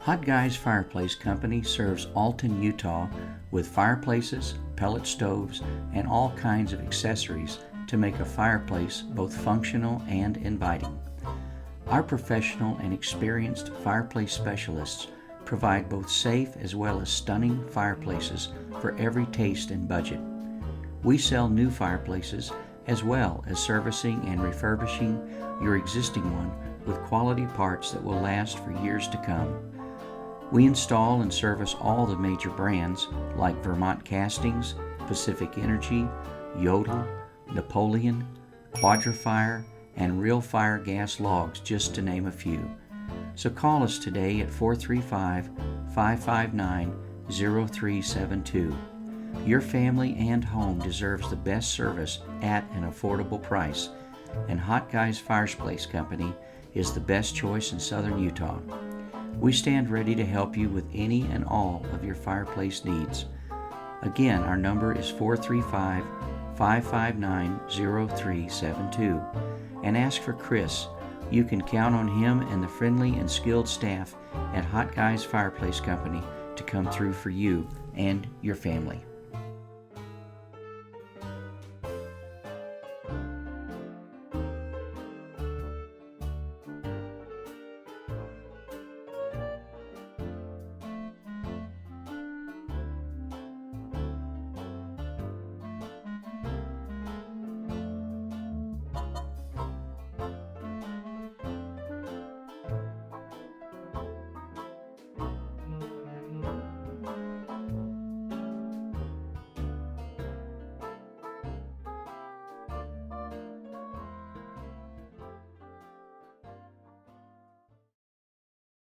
Hot Guys Fireplace Company serves Alton, Utah with fireplaces, pellet stoves, and all kinds of accessories to make a fireplace both functional and inviting. Our professional and experienced fireplace specialists provide both safe as well as stunning fireplaces for every taste and budget. We sell new fireplaces as well as servicing and refurbishing your existing one with quality parts that will last for years to come. We install and service all the major brands like Vermont Castings, Pacific Energy, Yodel, Napoleon, Quadrifire, and Real Fire gas logs, just to name a few. So call us today at 435-559-0372. Your family and home deserves the best service at an affordable price, and Hot Guys Fireplace Company is the best choice in southern Utah. We stand ready to help you with any and all of your fireplace needs. Again, our number is 435-559-0372, and ask for Chris. You can count on him and the friendly and skilled staff at Hot Guys Fireplace Company to come through for you and your family.